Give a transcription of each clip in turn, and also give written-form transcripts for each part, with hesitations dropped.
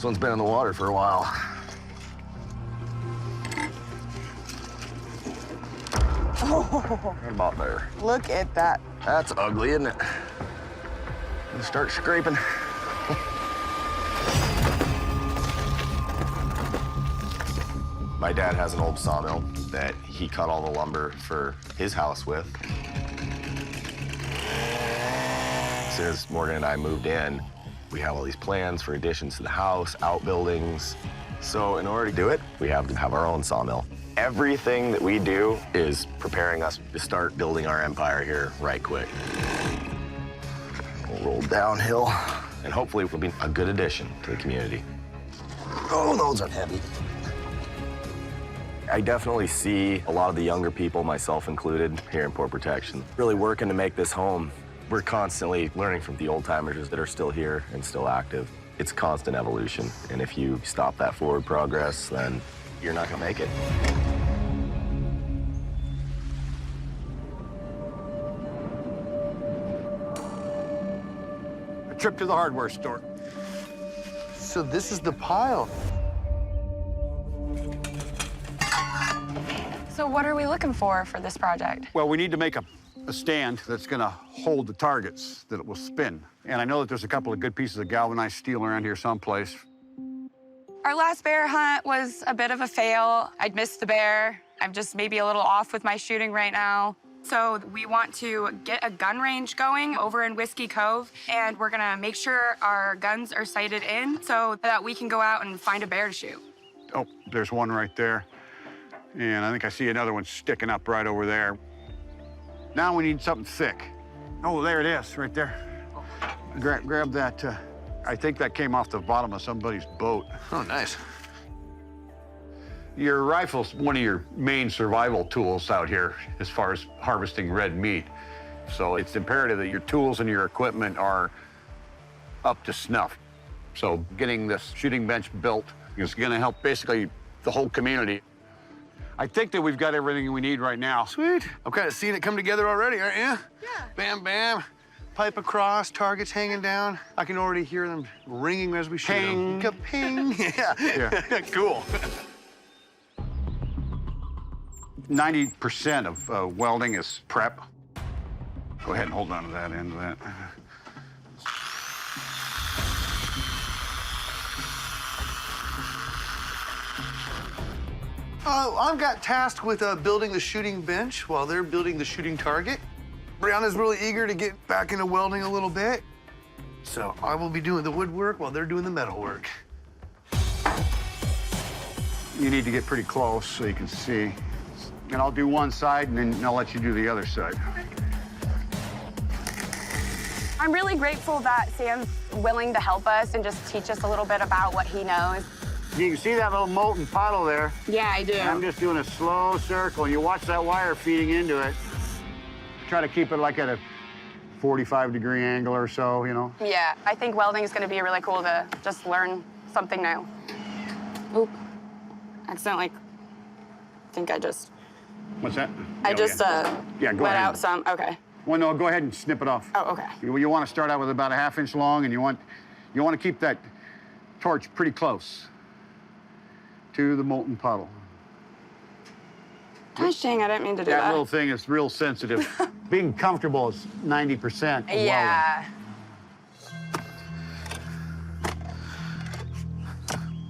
one's been in the water for a while. Oh, Right about there. look at that. That's ugly, isn't it? Let's start scraping. My dad has an old sawmill that he cut all the lumber for his house with. As soon as Morgan and I moved in, we have all these plans for additions to the house, outbuildings. So in order to do it, we have to have our own sawmill. Everything that we do is preparing us to start building our empire here right quick. We'll roll downhill, and hopefully it will be a good addition to the community. Oh, those are heavy. I definitely see a lot of the younger people, myself included, here in Port Protection, really working to make this home. We're constantly learning from the old-timers that are still here and still active. It's constant evolution, and if you stop that forward progress, then you're not gonna make it. A trip to the hardware store. So this is the pile. So what are we looking for this project? Well, we need to make a stand that's gonna hold the targets that it will spin. And I know that there's a couple of good pieces of galvanized steel around here someplace. Our last bear hunt was a bit of a fail. I'd missed the bear. I'm just maybe a little off with my shooting right now. So we want to get a gun range going over in Whiskey Cove, and we're gonna make sure our guns are sighted in so that we can go out and find a bear to shoot. Oh, there's one right there. And I think I see another one sticking up right over there. Now we need something thick. Oh, there it is, right there. Grab that. I think that came off the bottom of somebody's boat. Oh, nice. Your rifle's one of your main survival tools out here as far as harvesting red meat. So it's imperative that your tools and your equipment are up to snuff. So getting this shooting bench built is gonna help basically the whole community. I think that we've got everything we need right now. Sweet. I'm kind of seeing it come together already, aren't you? Yeah. Bam, bam. Pipe across, targets hanging down. I can already hear them ringing as we shoot them. Ping. Ka-ping. Yeah. Yeah. Cool. 90% of welding is prep. Go ahead and hold on to that end of that. I've got tasked with building the shooting bench while they're building the shooting target. Brianna's really eager to get back into welding a little bit. So I will be doing the woodwork while they're doing the metal work. You need to get pretty close so you can see. And I'll do one side, and then I'll let you do the other side. I'm really grateful that Sam's willing to help us and just teach us a little bit about what he knows. You can see that little molten puddle there. Yeah, I do. I'm just doing a slow circle, and you watch that wire feeding into it. Try to keep it like at a 45-degree angle or so, you know? Yeah, I think welding is going to be really cool to just learn something new. Oop. Accidentally. I think I just... What's that? I Oh, just yeah, go let ahead. out some. Okay. Well, no, go ahead and snip it off. Oh, okay. You want to start out with about a ½ inch long, and you want to keep that torch pretty close to the molten puddle. Gosh dang, I didn't mean to do that. That little thing is real sensitive. Being comfortable is 90% of welding. Yeah.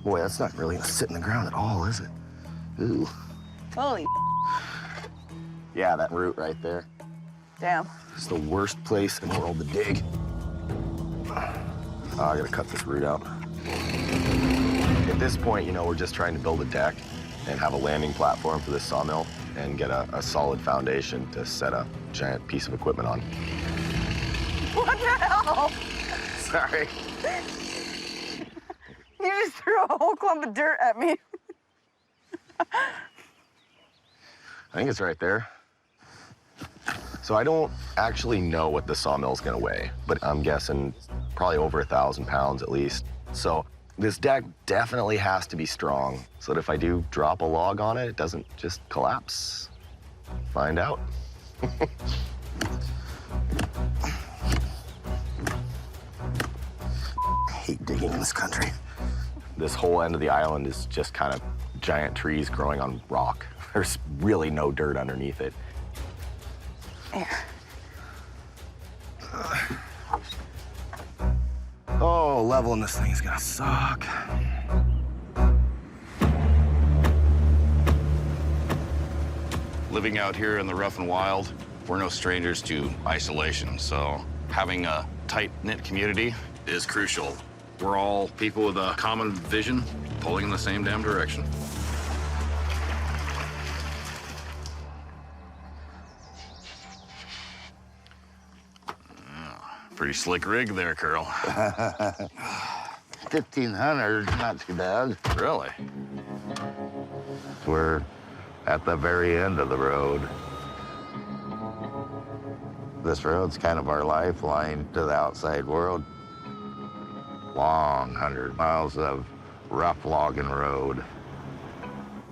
Boy, that's not really gonna sit in the ground at all, is it? Ooh. Holy Yeah, that root right there. damn. It's the worst place in the world to dig. I gotta cut this root out. At this point, you know, we're just trying to build a deck and have a landing platform for this sawmill and get a solid foundation to set a giant piece of equipment on. What the hell? Sorry. You just threw a whole clump of dirt at me. I think it's right there. So I don't actually know what the sawmill's gonna weigh, but I'm guessing probably over 1,000 pounds at least. So this deck definitely has to be strong so that if I do drop a log on it, it doesn't just collapse. Find out. I hate digging in this country. This whole end of the island is just kind of giant trees growing on rock. There's really no dirt underneath it. There. Oh, leveling this thing is gonna suck. Living out here in the rough and wild, we're no strangers to isolation, so having a tight-knit community is crucial. We're all people with a common vision, pulling in the same damn direction. Pretty slick rig there, Curl. 1,500, not too bad. Really? We're at the very end of the road. This road's kind of our lifeline to the outside world. Long 100 miles of rough logging road.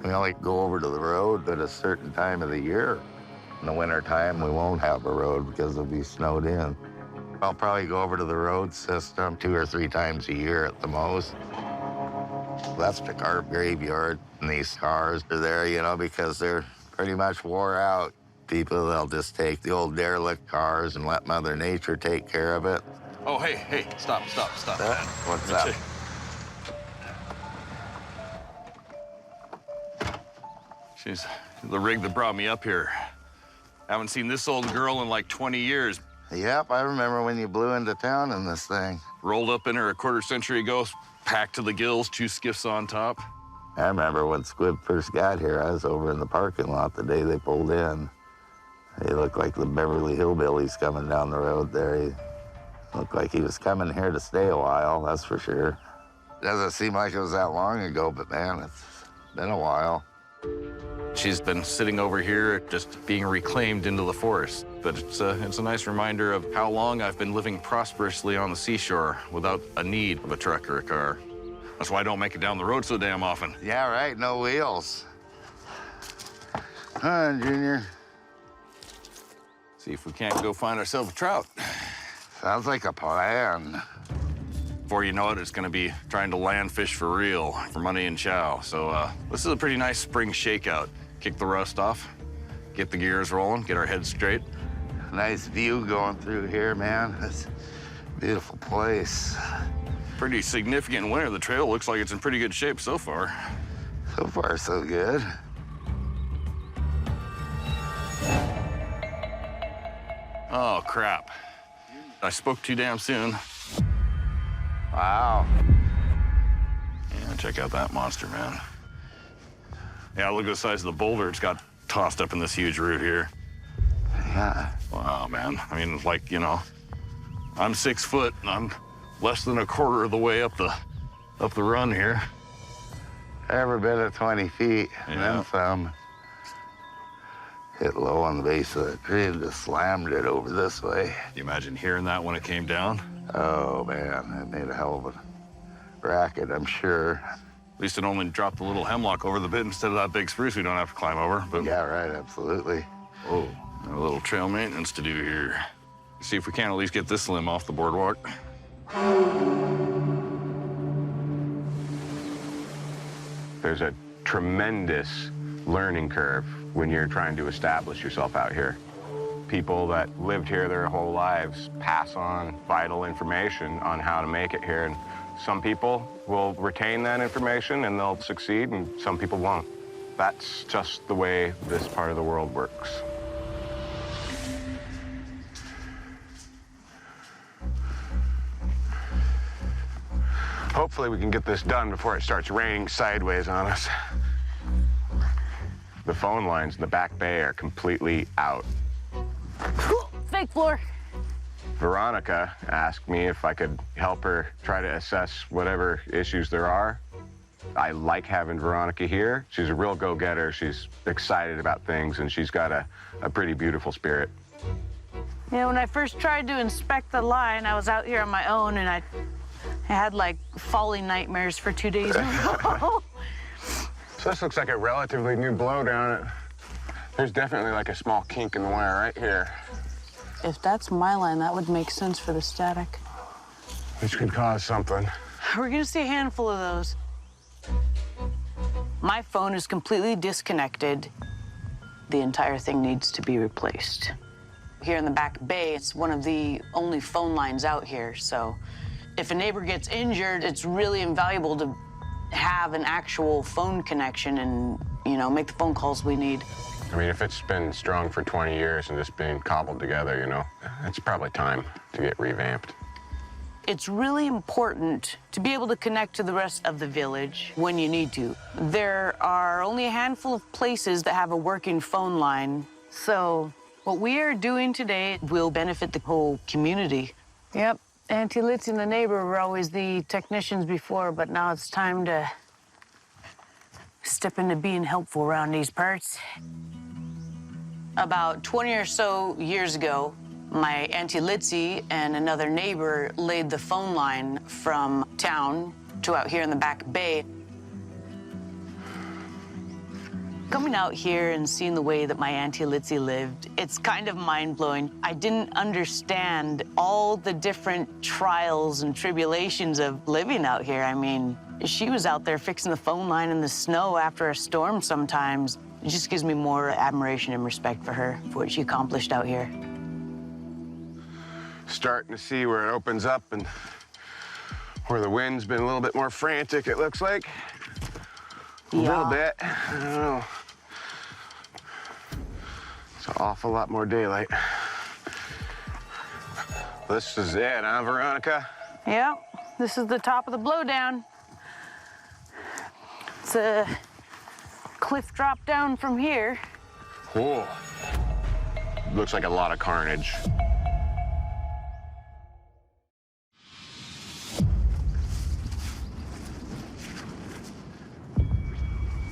We only go over to the road at a certain time of the year. In the wintertime, we won't have a road because it'll be snowed in. I'll probably go over to the road system 2 or 3 times a year at the most. That's the car graveyard, and these cars are there, you know, because they're pretty much wore out. People, they'll just take the old derelict cars and let Mother Nature take care of it. Oh, hey, stop. What's up? She's the rig that brought me up here. Haven't seen this old girl in like 20 years. Yep, I remember when you blew into town in this thing. Rolled up in her a quarter century ago, packed to the gills, 2 skiffs on top. I remember when Squib first got here, I was over in the parking lot the day they pulled in. He looked like the Beverly Hillbillies coming down the road there. He looked like he was coming here to stay a while, that's for sure. Doesn't seem like it was that long ago, but man, it's been a while. She's been sitting over here just being reclaimed into the forest. But it's a nice reminder of how long I've been living prosperously on the seashore without a need of a truck or a car. That's why I don't make it down the road so damn often. Yeah, right, no wheels. Huh, Junior? See if we can't go find ourselves a trout. Sounds like a plan. Before you know it, it's gonna be trying to land fish for real, for money and chow. So this is a pretty nice spring shakeout. Kick the rust off, get the gears rolling, get our heads straight. Nice view going through here, man. It's a beautiful place. Pretty significant winter. The trail looks like it's in pretty good shape so far. So far, so good. Oh, crap. I spoke too damn soon. Wow. Yeah, check out that monster, man. Yeah, look at the size of the boulder. It's got tossed up in this huge root here. Yeah. Wow, man. I mean, like, you know, I'm 6 foot and I'm less than a quarter of the way up the run here. Every bit of 20 feet, and Yeah. then some. Hit low on the base of the tree and just slammed it over this way. You imagine hearing that when it came down? Oh, man, it made a hell of a racket, I'm sure. At least it only dropped a little hemlock over the bit instead of that big spruce we don't have to climb over. But Yeah, right, absolutely. oh, a little trail maintenance to do here. See if we can at least get this limb off the boardwalk. There's a tremendous learning curve when you're trying to establish yourself out here. People that lived here their whole lives pass on vital information on how to make it here. And some people will retain that information and they'll succeed, and some people won't. That's just the way this part of the world works. Hopefully we can get this done before it starts raining sideways on us. The phone lines in the back bay are completely out. Fake floor. Veronica asked me if I could help her try to assess whatever issues there are. I like having Veronica here. She's a real go-getter. She's excited about things, and she's got a pretty beautiful spirit. You know, when I first tried to inspect the line, I was out here on my own, and I had like falling nightmares for 2 days in a row. So this looks like a relatively new blowdown. There's definitely like a small kink in the wire right here. If that's my line, that would make sense for the static. Which could cause something. We're gonna see a handful of those. My phone is completely disconnected. The entire thing needs to be replaced. Here in the back bay, it's one of the only phone lines out here, so if a neighbor gets injured, it's really invaluable to have an actual phone connection and, you know, make the phone calls we need. I mean, if it's been strong for 20 years and just being cobbled together, you know, it's probably time to get revamped. It's really important to be able to connect to the rest of the village when you need to. There are only a handful of places that have a working phone line, so what we are doing today will benefit the whole community. Yep. Auntie Litzy and the neighbor were always the technicians before, but now it's time to step into being helpful around these parts. About 20 or so years ago, my Auntie Litzy and another neighbor laid the phone line from town to out here in the back bay. Coming out here and seeing the way that my Auntie Litzy lived, it's kind of mind-blowing. I didn't understand all the different trials and tribulations of living out here. I mean, she was out there fixing the phone line in the snow after a storm sometimes. It just gives me more admiration and respect for her, for what she accomplished out here. Starting to see where it opens up and where the wind's been a little bit more frantic, it looks like. A little bit. I don't know. It's an awful lot more daylight. This is it, huh, Veronica? Yep. This is the top of the blowdown. It's a cliff drop down from here. Cool. Looks like a lot of carnage.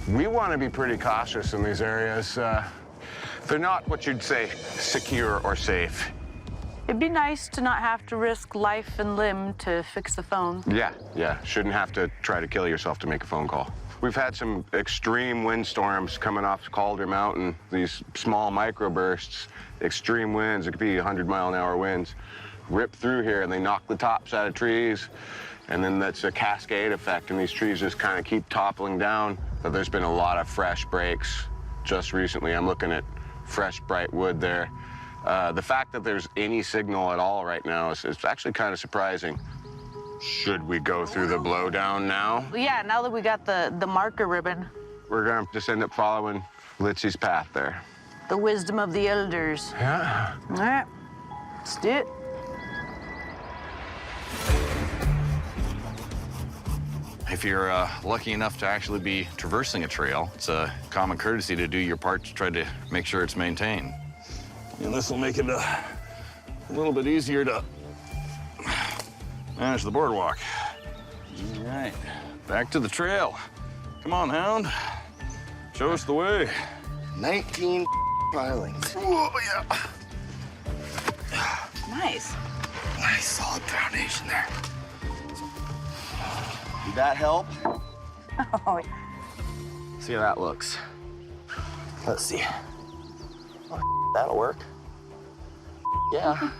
We want to be pretty cautious in these areas. They're not what you'd say secure or safe. It'd be nice to not have to risk life and limb to fix the phone. Yeah. Shouldn't have to try to kill yourself to make a phone call. We've had some extreme windstorms coming off Calder Mountain, these small microbursts, extreme winds. It could be 100-mile-an-hour winds. Rip through here, and they knock the tops out of trees. And then that's a cascade effect, and these trees just kind of keep toppling down. But there's been a lot of fresh breaks just recently. I'm looking at fresh, bright wood there. The fact that there's any signal at all right now is actually kind of surprising. Should we go through the blowdown now? Yeah, now that we got the marker ribbon. We're gonna just end up following Litzy's path there. The wisdom of the elders. Yeah. All right, let's do it. If you're lucky enough to actually be traversing a trail, it's a common courtesy to do your part to try to make sure it's maintained. And this will make it a little bit easier to manage the boardwalk. All right, back to the trail. Come on, Hound. Show us the way. 19 pilings. Oh, yeah. Nice. Nice solid foundation there. Did that help? Oh, See how that looks. Let's see. Oh, that'll work. Yeah,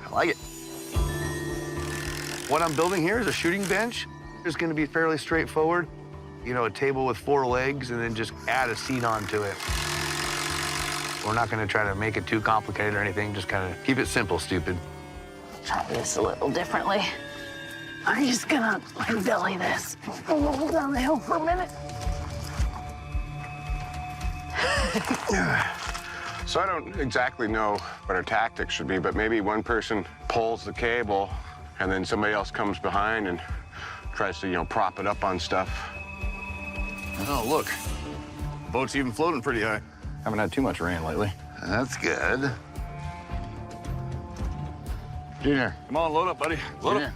I like it. What I'm building here is a shooting bench. It's going to be fairly straightforward. You know, a table with 4 legs and then just add a seat onto it. We're not going to try to make it too complicated or anything. Just kind of keep it simple, stupid. try this a little differently. I'm just gonna belly this. Roll down the hill for a minute. So I don't exactly know what our tactics should be, but maybe one person pulls the cable and then somebody else comes behind and tries to, you know, prop it up on stuff. Oh, look. The boat's even floating pretty high. Haven't had too much rain lately. That's good. Junior, come on, load up, buddy. Load up.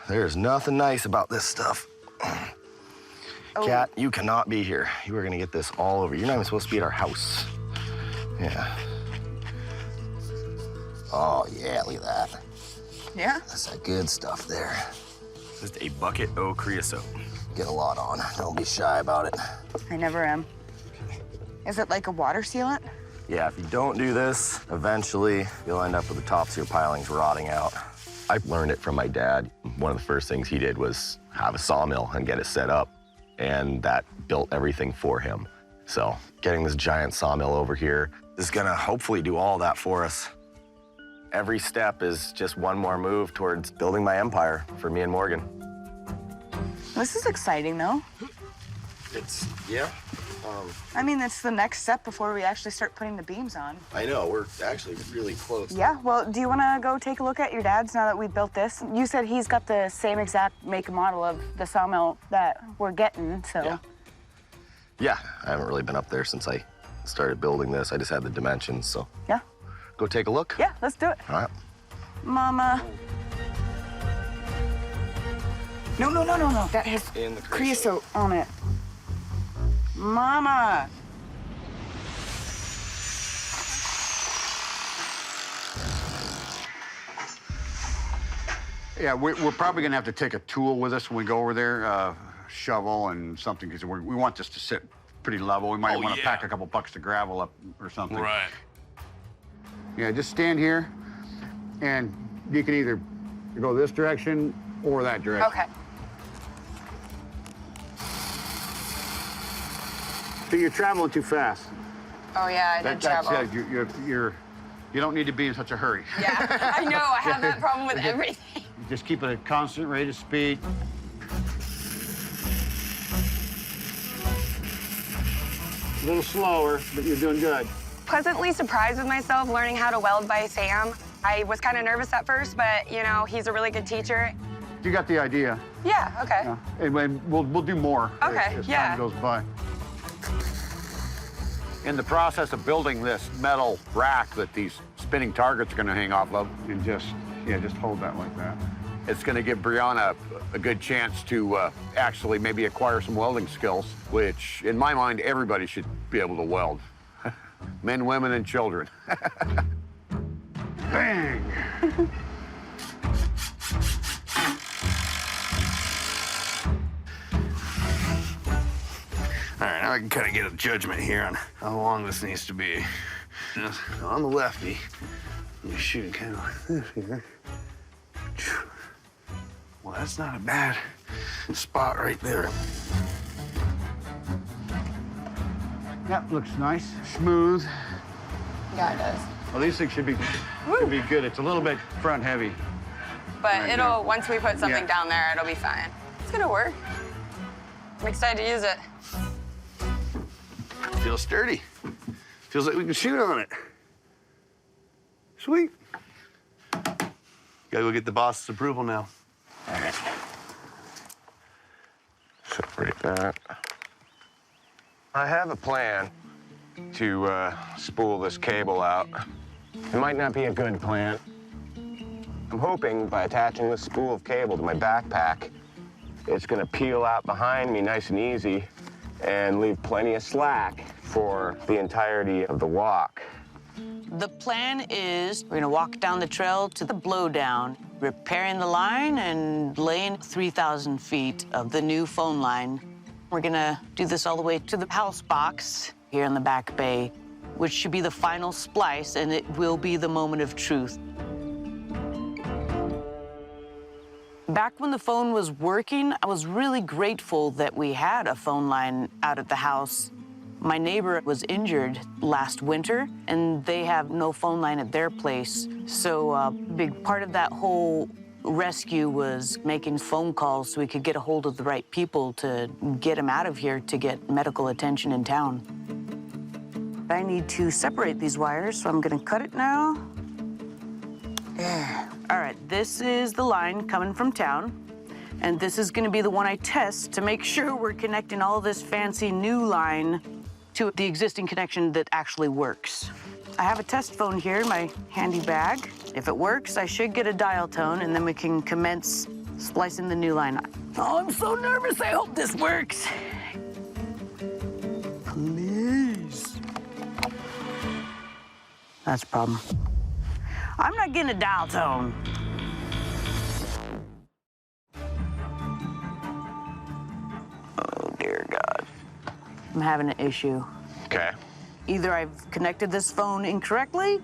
There's nothing nice about this stuff. Kat, you cannot be here. You are gonna get this all over. You're not even supposed to be at our house. Yeah. Oh, yeah, look at that. Yeah? That's that good stuff there. Just a bucket of creosote. Get a lot on. Don't be shy about it. I never am. Is it like a water sealant? Yeah, if you don't do this, eventually you'll end up with the tops of your pilings rotting out. I learned it from my dad. One of the first things he did was have a sawmill and get it set up, and that built everything for him. So getting this giant sawmill over here is gonna hopefully do all that for us. Every step is just one more move towards building my empire for me and Morgan. This is exciting, though. Yeah. I mean, it's the next step before we actually start putting the beams on. I know, we're actually really close. Yeah, well, do you want to go take a look at your dad's now that we built this? You said he's got the same exact make and model of the sawmill that we're getting, so. Yeah. Yeah, I haven't really been up there since I started building this. I just had the dimensions, so. Yeah. Go take a look? Yeah, let's do it. All right. Mama. No. That has In the creosote on it. Mama. Yeah, we're probably gonna have to take a tool with us when we go over there, shovel and something, because we want this to sit pretty level. We might want to pack a couple buckets of gravel up or something. Right. Yeah, just stand here, and you can either go this direction or that direction. Okay. So you're traveling too fast. Oh, yeah, I did travel. That's it. You don't need to be in such a hurry. Yeah, I know. I have that problem with everything. Just keep a constant rate of speed. A little slower, but you're doing good. Pleasantly surprised with myself learning how to weld by Sam. I was kind of nervous at first, but, you know, he's a really good teacher. You got the idea. Yeah, okay. Yeah. And we'll do more Okay, as yeah. time goes by. In the process of building this metal rack that these spinning targets are going to hang off of, and just hold that like that. It's going to give Brianna a good chance to actually maybe acquire some welding skills, which, in my mind, everybody should be able to weld. Men, women, and children. Bang! All right, now I can kind of get a judgment here on how long this needs to be. Just on the lefty, I'm shooting kind of like this here. Well, that's not a bad spot right there. That looks nice, smooth. Yeah, it does. Well, these things should be good. It's a little bit front heavy. But Right it'll, now. once we put something Yeah. down there, it'll be fine. It's gonna work. I'm excited to use it. Feels sturdy. Feels like we can shoot on it. Sweet. Gotta go get the boss's approval now. All right. Separate that. I have a plan to spool this cable out. It might not be a good plan. I'm hoping by attaching this spool of cable to my backpack, it's gonna peel out behind me nice and easy and leave plenty of slack for the entirety of the walk. The plan is we're gonna walk down the trail to the blowdown, repairing the line and laying 3,000 feet of the new phone line. We're gonna do this all the way to the house box here in the back bay, which should be the final splice, and it will be the moment of truth. Back when the phone was working, I was really grateful that we had a phone line out at the house. My neighbor was injured last winter, and they have no phone line at their place. So a big part of that whole rescue was making phone calls so we could get a hold of the right people to get him out of here to get medical attention in town. I need to separate these wires, so I'm gonna cut it now. Yeah. All right, this is the line coming from town, and this is gonna be the one I test to make sure we're connecting all this fancy new line to the existing connection that actually works. I have a test phone here in my handy bag. If it works, I should get a dial tone, and then we can commence splicing the new line. Oh, I'm so nervous. I hope this works. Please. That's a problem. I'm not getting a dial tone. Oh, dear God. I'm having an issue. Okay. Either I've connected this phone incorrectly,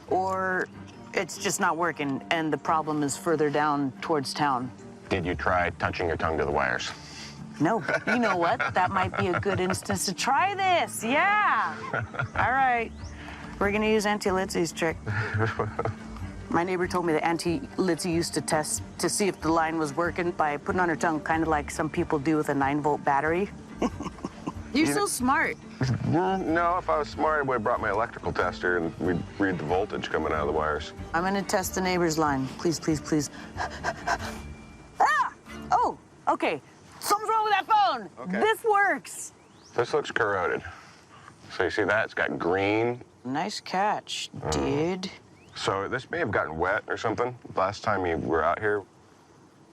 or it's just not working, and the problem is further down towards town. Did you try touching your tongue to the wires? No, you know what? That might be a good instance to try this. Yeah. All right. We're gonna use Auntie Litsy's trick. My neighbor told me that Auntie Litsy used to test to see if the line was working by putting on her tongue, kind of like some people do with a 9-volt battery. You're so smart. No, if I was smart, I would have brought my electrical tester and we'd read the voltage coming out of the wires. I'm gonna test the neighbor's line. Please, please, please. Ah! Oh, okay. Something's wrong with that phone. Okay. This works. This looks corroded. So you see that? It's got green. Nice catch, dude. So this may have gotten wet or something last time you were out here.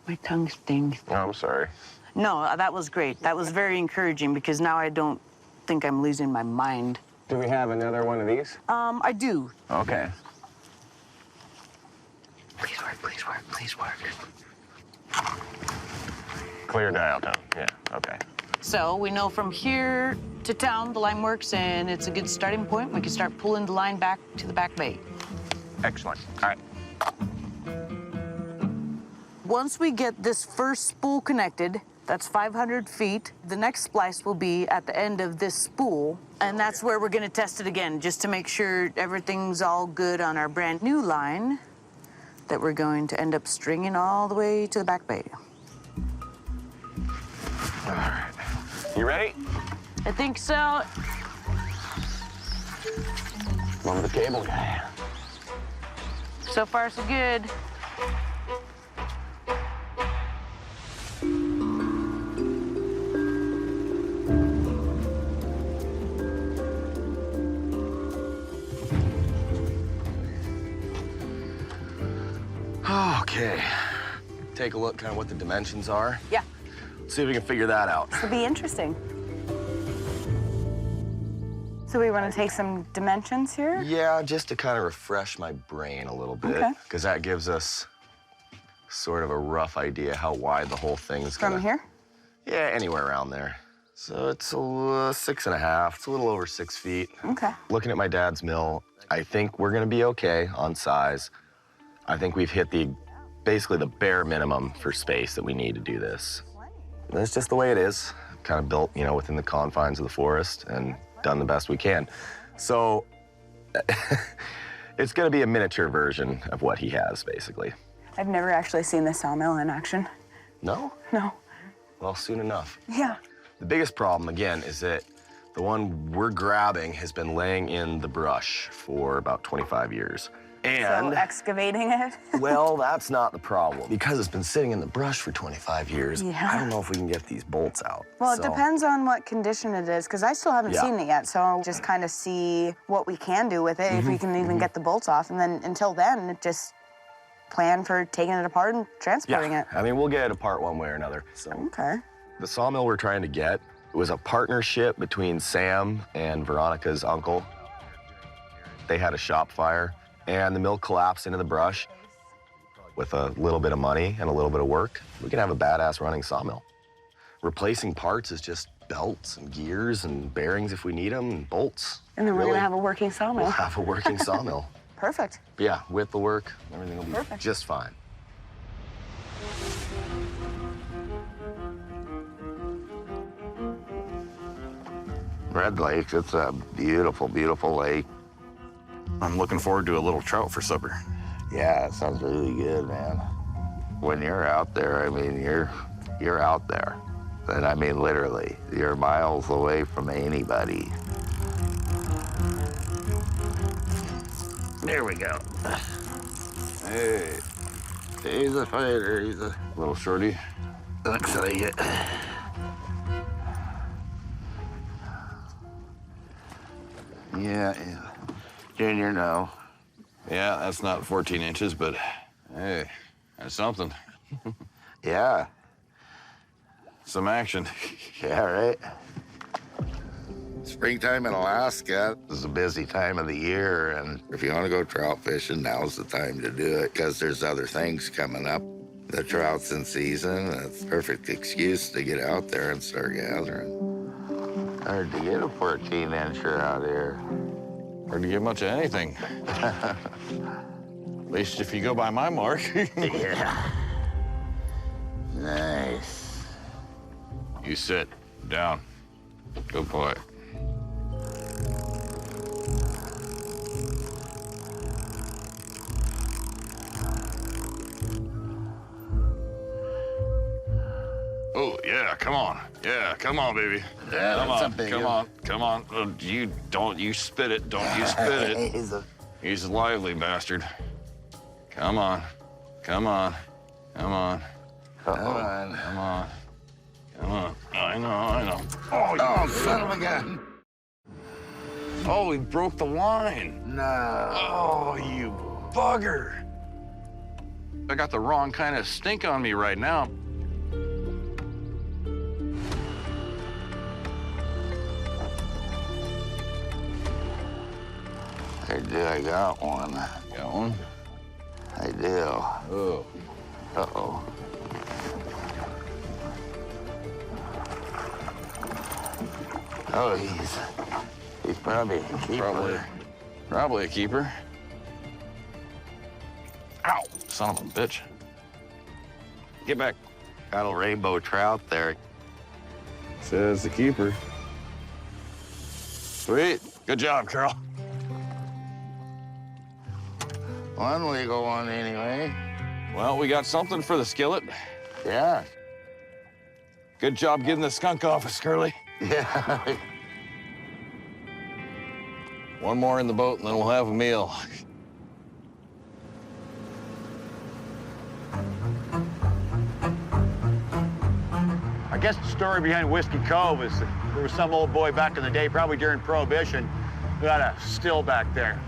My tongue stings. Oh, I'm sorry. No, that was great. That was very encouraging because now I don't think I'm losing my mind. Do we have another one of these? I do. Okay. Please work, please work, please work. Clear dial tone. Yeah, okay. So we know from here to town the line works, and it's a good starting point. We can start pulling the line back to the back bay. Excellent. All right. Once we get this first spool connected, that's 500 feet, the next splice will be at the end of this spool, and that's where we're gonna test it again, just to make sure everything's all good on our brand new line that we're going to end up stringing all the way to the back bay. All right. You ready? I think so. I'm the cable guy. So far, so good. Okay. Take a look kind of what the dimensions are. Yeah, See if we can figure that out. This will be interesting. So we want to take some dimensions here? Yeah, just to kind of refresh my brain a little bit. Okay. Because that gives us sort of a rough idea how wide the whole thing's gonna... From here? Yeah, anywhere around there. So it's a 6.5. It's a little over 6 feet. Okay. Looking at my dad's mill, I think we're gonna be okay on size. I think we've hit basically the bare minimum for space that we need to do this. That's just the way it is. Kind of built, you know, within the confines of the forest and done the best we can. So it's gonna be a miniature version of what he has, basically. I've never actually seen the sawmill in action. No? No. Well, soon enough. Yeah. The biggest problem, again, is that the one we're grabbing has been laying in the brush for about 25 years. And, So excavating it? well, that's not the problem. Because it's been sitting in the brush for 25 years, Yeah. I don't know if we can get these bolts out. Well, it So, depends on what condition it is, because I still haven't Yeah. seen it yet. So I'll just kind of see what we can do with it, if we can even get the bolts off. And then until then, just plan for taking it apart and transporting Yeah, it. I mean, we'll get it apart one way or another. So Okay. the sawmill we're trying to get was a partnership between Sam and Veronica's uncle. They had a shop fire, and the mill collapsed into the brush. With a little bit of money and a little bit of work, we can have a badass running sawmill. Replacing parts is just belts and gears and bearings if we need them, and bolts. And then we're Really, going to have a working sawmill. we'll have a working sawmill. Perfect. But yeah, with the work, everything will be Perfect. just fine. Red Lake, it's a beautiful, beautiful lake. I'm looking forward to a little trout for supper. Yeah, it sounds really good, man. When you're out there, I mean, you're out there. And I mean, literally, you're miles away from anybody. There we go. Hey, he's a fighter. He's a Little shorty. looks like it. Yeah. Junior, no. Yeah, that's not 14 inches, but hey, that's something. Yeah. Some action. Yeah, right. Springtime in Alaska is a busy time of the year, and if you want to go trout fishing, now's the time to do it because there's other things coming up. The trout's in season, and it's a perfect excuse to get out there and start gathering. Hard to get a 14-incher out here. Hard to get much of anything. At least if you go by my mark. Yeah. Nice. You sit down. Good boy. Oh, yeah, come on. Yeah, come on, baby. Yeah, come that's on, a big come one. on, come on. Oh, you spit it. Don't you spit it. He's a lively bastard. Come on, come on, come on. Come on. Come on, come on. I know. Oh, son of a gun. Oh, he broke the line. No. Oh, you bugger. I got the wrong kind of stink on me right now. I got one. Got one? I do. Oh. Uh-oh. Oh, he's probably a keeper. Probably a keeper. Ow, son of a bitch. Get back. Got a rainbow trout there. Says the keeper. Sweet. Good job, Carol. One legal one anyway. Well, we got something for the skillet. Yeah. Good job getting the skunk off us, Curly. Yeah. One more in the boat, and then we'll have a meal. I guess the story behind Whiskey Cove is that there was some old boy back in the day, probably during Prohibition, who had a still back there.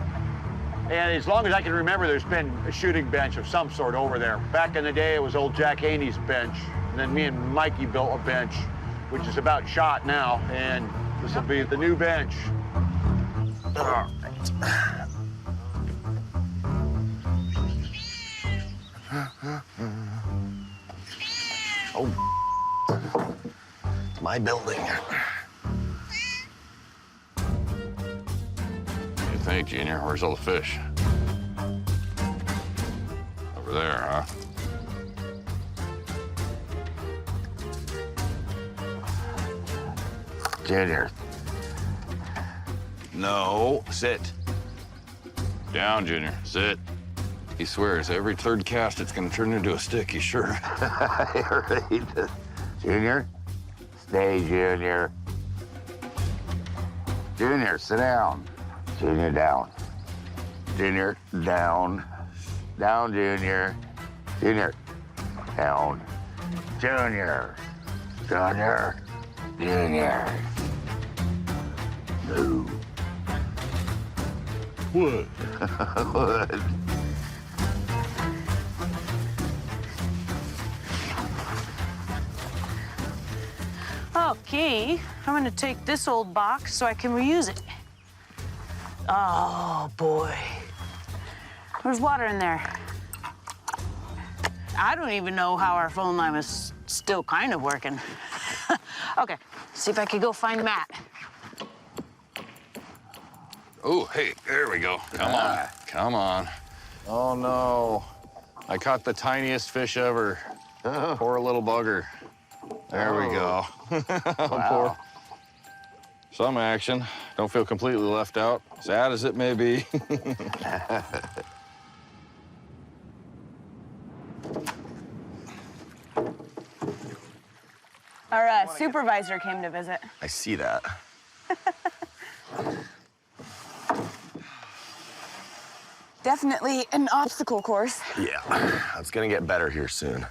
And as long as I can remember, there's been a shooting bench of some sort over there. Back in the day, it was old Jack Haney's bench. And then me and Mikey built a bench, which is about shot now. And this will be the new bench. Oh, it's my building. What do you think, Junior? Where's all the fish? Over there, huh? Junior. No, sit. Down, Junior, sit. He swears every third cast it's gonna turn into a stick, he's sure. Right. Junior, stay, Junior. Junior, sit down. Junior, down. Junior, down. Down, Junior. Junior, down. Junior. Junior. Junior. No. What? What? Okay, I'm gonna take this old box so I can reuse it. Oh, boy. There's water in there. I don't even know how our phone line is still kind of working. Okay, see if I could go find Matt. Oh, hey, there we go. Come on, come on. Oh, no. I caught the tiniest fish ever. Poor little bugger. There we go. Wow. Some action. Don't feel completely left out, sad as it may be. Our supervisor came to visit. I see that. Definitely an obstacle course. Yeah, it's gonna get better here soon.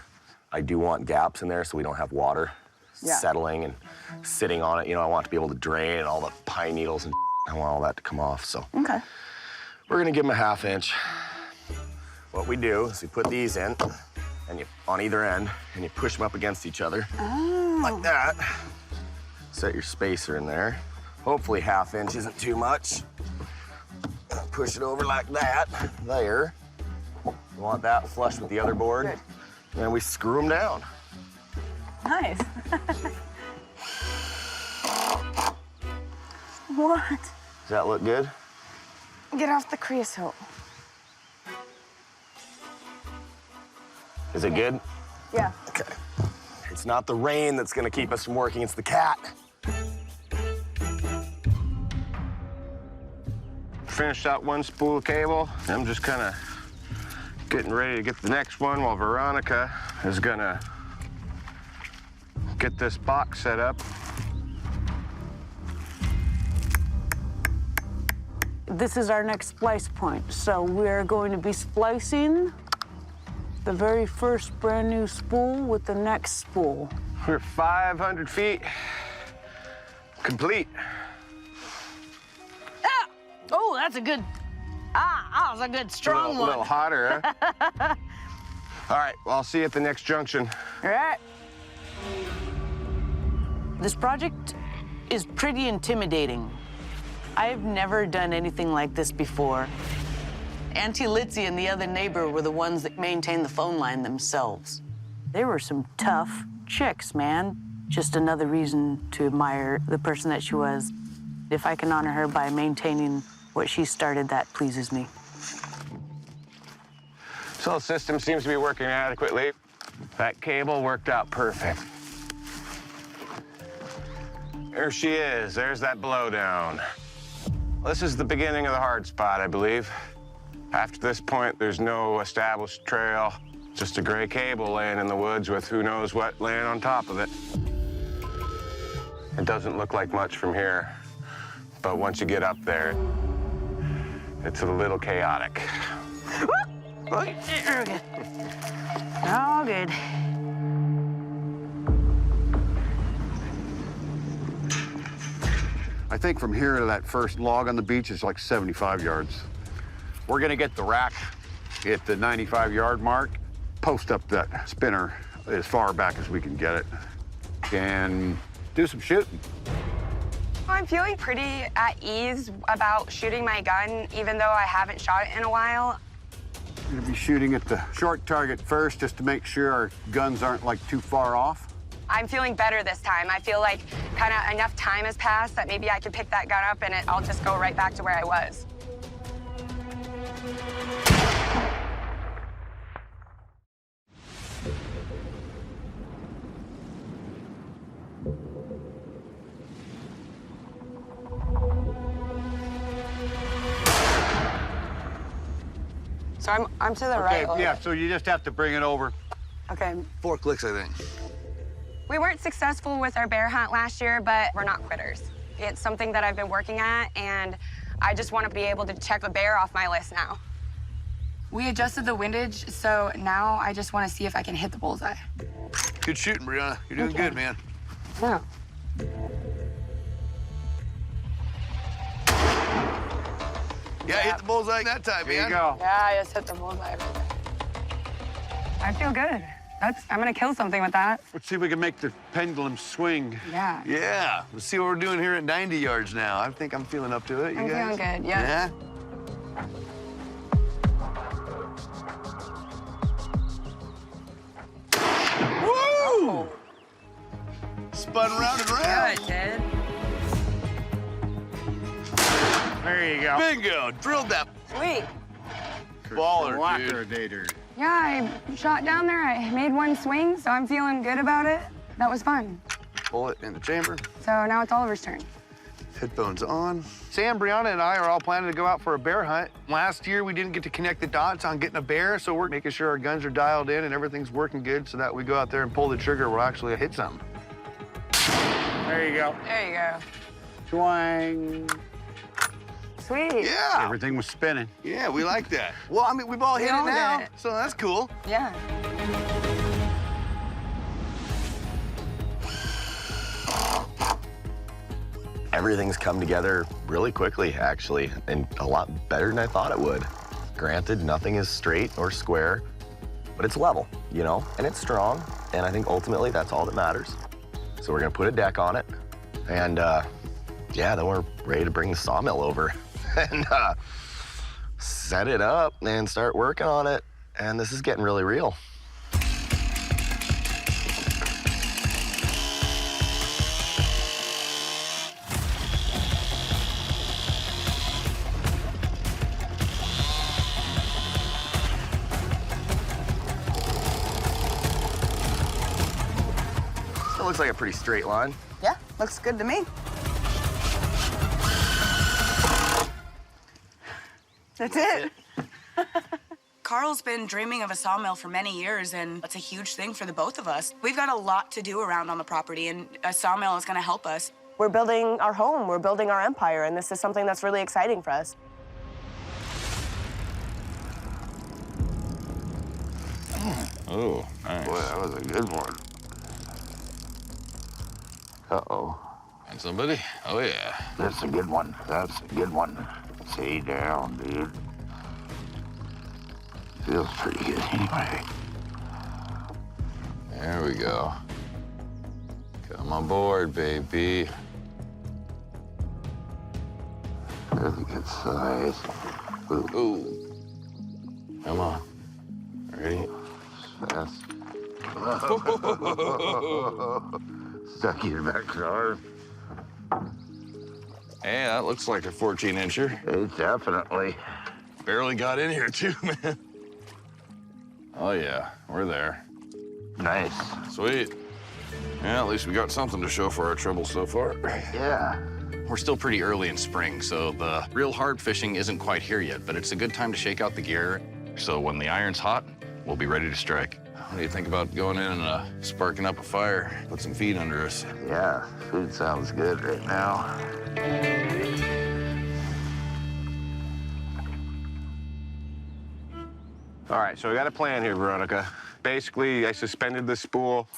I do want gaps in there so we don't have water settling and sitting on it. You know, I want it to be able to drain and all the pine needles and I want all that to come off, so. Okay. We're gonna give them a 1/2 inch. What we do is we put these in and you, on either end, and you push them up against each other. Oh. Like that. Set your spacer in there. Hopefully 1/2 inch isn't too much. Push it over like that, there. You want that flush with the other board. Good. And then we screw them down. Nice. What? Does that look good? Get off the creosote. Is it good? Yeah. Okay. It's not the rain that's gonna keep us from working, it's the cat. Finished out one spool of cable. I'm just kind of getting ready to get the next one while Veronica is gonna get this box set up. This is our next splice point. So we're going to be splicing the very first brand new spool with the next spool. We're 500 feet complete. Ah! Oh, that's a good, that was a good strong A one. little hotter, huh? All right, well, I'll see you at the next junction. All right. This project is pretty intimidating. I've never done anything like this before. Auntie Litzy and the other neighbor were the ones that maintained the phone line themselves. They were some tough chicks, man. Just another reason to admire the person that she was. If I can honor her by maintaining what she started, that pleases me. So the system seems to be working adequately. That cable worked out perfect. There she is. There's that blowdown. This is the beginning of the hard spot, I believe. After this point, there's no established trail, just a gray cable laying in the woods with who knows what laying on top of it. It doesn't look like much from here, but once you get up there, it's a little chaotic. Okay. All good. I think from here to that first log on the beach is like 75 yards. We're gonna get the rack at the 95-yard mark, post up that spinner as far back as we can get it, and do some shooting. I'm feeling pretty at ease about shooting my gun, even though I haven't shot it in a while. We're gonna be shooting at the short target first, just to make sure our guns aren't like too far off. I'm feeling better this time. I feel like kind of enough time has passed that maybe I can pick that gun up and I'll just go right back to where I was. So I'm to the right. Okay, yeah, so you just have to bring it over. Okay. 4 clicks, I think. We weren't successful with our bear hunt last year, but we're not quitters. It's something that I've been working at, and I just want to be able to check a bear off my list now. We adjusted the windage, so now I just want to see if I can hit the bullseye. Good shooting, Brianna. You're doing good, man. Yeah. Yeah, hit the bullseye that time, There man. you go. Yeah, I just hit the bullseye right there. I feel good. I'm gonna kill something with that. Let's see if we can make the pendulum swing. Yeah. Yeah, let's see what we're doing here at 90 yards now. I think I'm feeling up to it. You I'm guys? feeling good, yeah. Woo! Spun round and Yeah, round. it did. There you go. Bingo! Drilled that Sweet. baller, dude. Wackerdator. Yeah, I shot down there. I made one swing, so I'm feeling good about it. That was fun. Bullet in the chamber. So now it's Oliver's turn. Headphones on. Sam, Brianna, and I are all planning to go out for a bear hunt. Last year, we didn't get to connect the dots on getting a bear, so we're making sure our guns are dialed in and everything's working good so that we go out there and pull the trigger, we'll actually hit something. There you go. There you go. Swing. Sweet. Yeah. Everything was spinning. Yeah, we like that. Well, I mean, we've all hit all it now, did. so that's cool. Yeah. Everything's come together really quickly, actually, and a lot better than I thought it would. Granted, nothing is straight or square, but it's level, you know, and it's strong, and I think ultimately that's all that matters. So we're gonna put a deck on it, and yeah, then we're ready to bring the sawmill over and set it up and start working on it, and this is getting really real. That looks like a pretty straight line. Yeah, looks good to me. That's it. Carl's been dreaming of a sawmill for many years, and it's a huge thing for the both of us. We've got a lot to do around on the property, and a sawmill is going to help us. We're building our home, we're building our empire, and this is something that's really exciting for us. Oh, nice. Boy, that was a good one. Uh-oh. And somebody? Oh, yeah. That's a good one. That's a good one. Stay down, dude. Feels pretty good anyway. There we go. Come on board, baby. Really good size. Ooh. Ooh. Come on. Ready? Fast. Stuck in your backyard. Hey, that looks like a 14-incher. It definitely. Barely got in here, too, man. Oh, yeah, we're there. Nice. Sweet. Yeah, at least we got something to show for our trouble so far. Yeah. We're still pretty early in spring, so the real hard fishing isn't quite here yet, but it's a good time to shake out the gear. So when the iron's hot, we'll be ready to strike. What do you think about going in and sparking up a fire, put some feet under us? Yeah, food sounds good right now. All right, so we got a plan here, Veronica. Basically, I suspended the spool,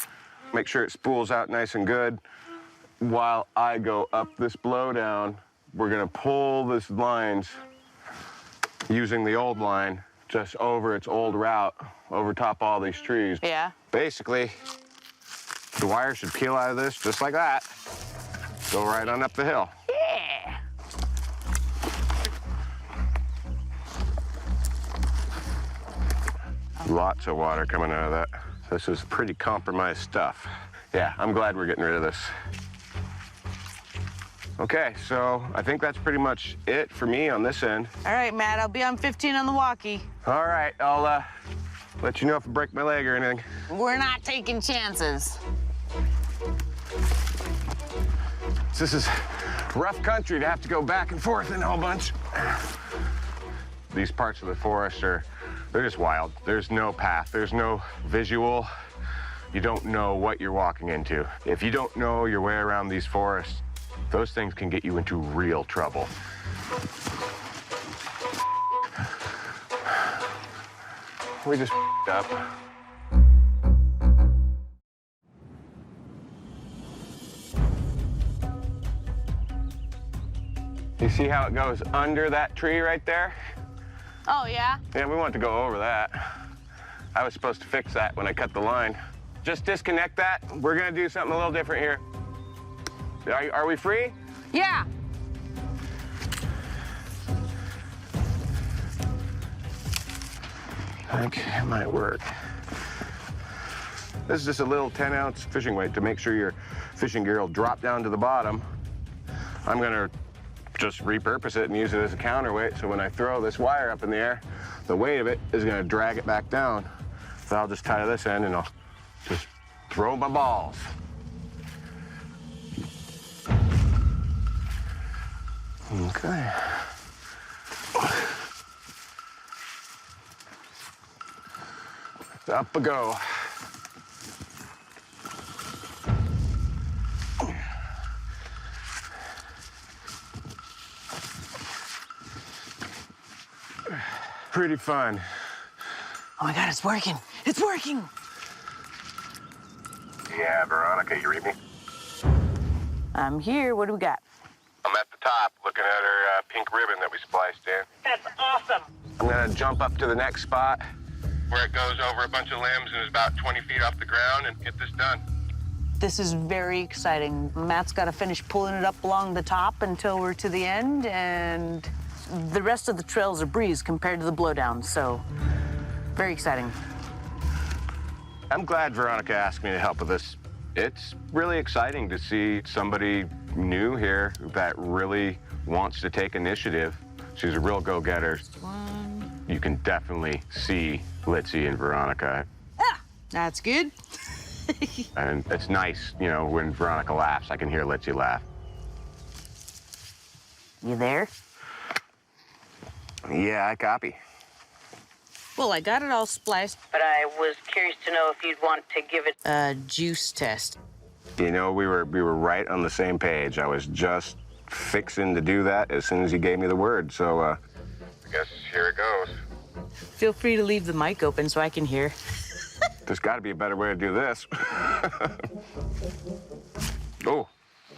make sure it spools out nice and good. While I go up this blowdown, we're gonna pull this lines using the old line just over its old route, over top all these trees. Yeah. Basically, the wire should peel out of this just like that. Go right on up the hill. Yeah. Lots of water coming out of that. This is pretty compromised stuff. Yeah, I'm glad we're getting rid of this. Okay, so I think that's pretty much it for me on this end. All right, Matt, I'll be on 15 on the walkie. All right, I'll let you know if I break my leg or anything. We're not taking chances. This is rough country to have to go back and forth in a whole bunch. These parts of the forest they're just wild. There's no path, there's no visual. You don't know what you're walking into. If you don't know your way around these forests, those things can get you into real trouble. We just up. You see how it goes under that tree right there? Oh, yeah? Yeah, we want to go over that. I was supposed to fix that when I cut the line. Just disconnect that. We're gonna do something a little different here. Are we free? Yeah. I think it might work. This is just a little 10-ounce fishing weight to make sure your fishing gear will drop down to the bottom. I'm gonna just repurpose it and use it as a counterweight, so when I throw this wire up in the air, the weight of it is gonna drag it back down. So I'll just tie this end and I'll just throw my balls. Okay. Up we go. Pretty fun. Oh my God, it's working. It's working. Yeah, Veronica, you read me? I'm here. What do we got? I'm at the top looking at her pink ribbon that we spliced in. That's awesome. I'm gonna jump up to the next spot where it goes over a bunch of limbs and is about 20 feet off the ground and get this done. This is very exciting. Matt's got to finish pulling it up along the top until we're to the end, and the rest of the trail's a breeze compared to the blowdown, so very exciting. I'm glad Veronica asked me to help with this. It's really exciting to see somebody new here that really wants to take initiative. She's a real go-getter. You can definitely see Litzy and Veronica. Ah, that's good. And it's nice, you know, when Veronica laughs, I can hear Litzy laugh. You there? Yeah, I copy. Well, I got it all spliced, but I was curious to know if you'd want to give it a juice test. You know, we were right on the same page. I was just fixing to do that as soon as you gave me the word, so I guess here it goes. Feel free to leave the mic open so I can hear. There's got to be a better way to do this. Oh.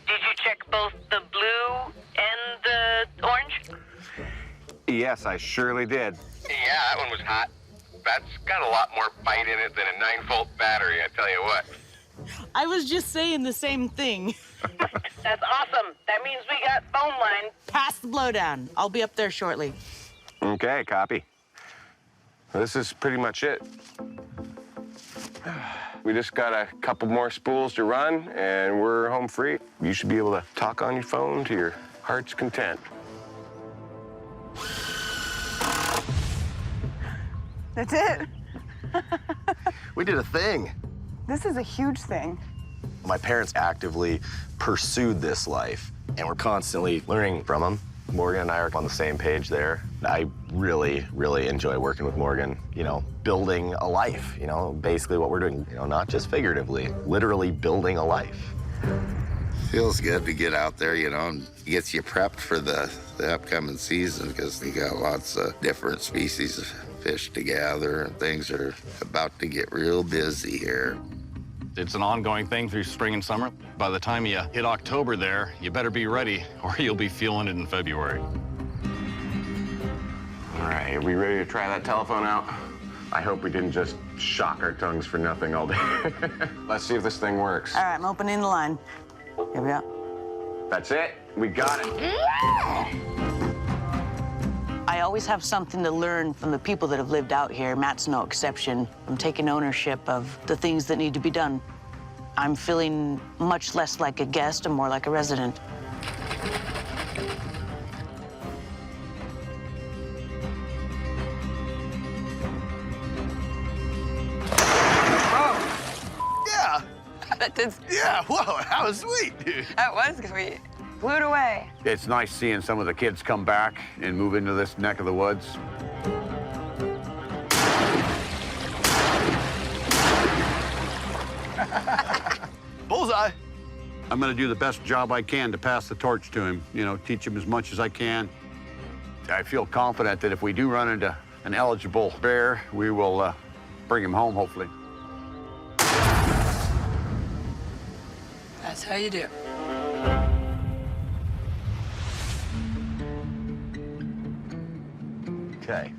Did you check both the blue and the orange? Yes, I surely did. Yeah, that one was hot. That's got a lot more bite in it than a 9-volt battery, I tell you what. I was just saying the same thing. That's awesome. That means we got phone line. Pass the blowdown. I'll be up there shortly. Okay, copy. This is pretty much it. We just got a couple more spools to run, and we're home free. You should be able to talk on your phone to your heart's content. That's it. We did a thing. This is a huge thing. My parents actively pursued this life, and we're constantly learning from them. Morgan and I are on the same page there. I really, really enjoy working with Morgan, you know, building a life, you know, basically what we're doing, you know, not just figuratively, literally building a life. Feels good to get out there, you know, and gets you prepped for the upcoming season because you got lots of different species of fish to gather, and things are about to get real busy here. It's an ongoing thing through spring and summer. By the time you hit October there, you better be ready or you'll be feeling it in February. All right, are we ready to try that telephone out? I hope we didn't just shock our tongues for nothing all day. Let's see if this thing works. All right, I'm opening the line. Here we go. That's it. We got it. I always have something to learn from the people that have lived out here. Matt's no exception. I'm taking ownership of the things that need to be done. I'm feeling much less like a guest and more like a resident. Yeah. That did. Yeah, whoa, that was sweet. That was sweet. Blew it away. It's nice seeing some of the kids come back and move into this neck of the woods. Bullseye. I'm going to do the best job I can to pass the torch to him, you know, teach him as much as I can. I feel confident that if we do run into an eligible bear, we will bring him home, hopefully. That's how you do. Okay,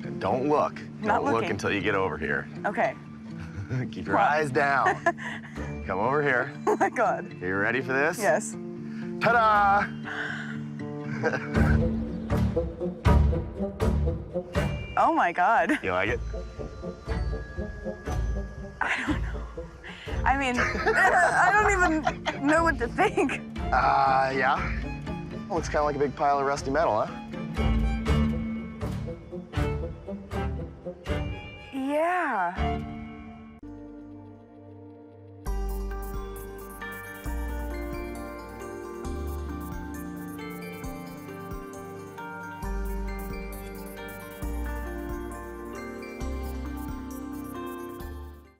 and don't look. Not Don't look looking. until you get over here. Okay. Keep your eyes down. Come over here. Oh my God. Are you ready for this? Yes. Ta-da! Oh my God. You like it? I don't know. I mean, I don't even know what to think. Yeah. Well, it's kind of like a big pile of rusty metal, huh? Yeah.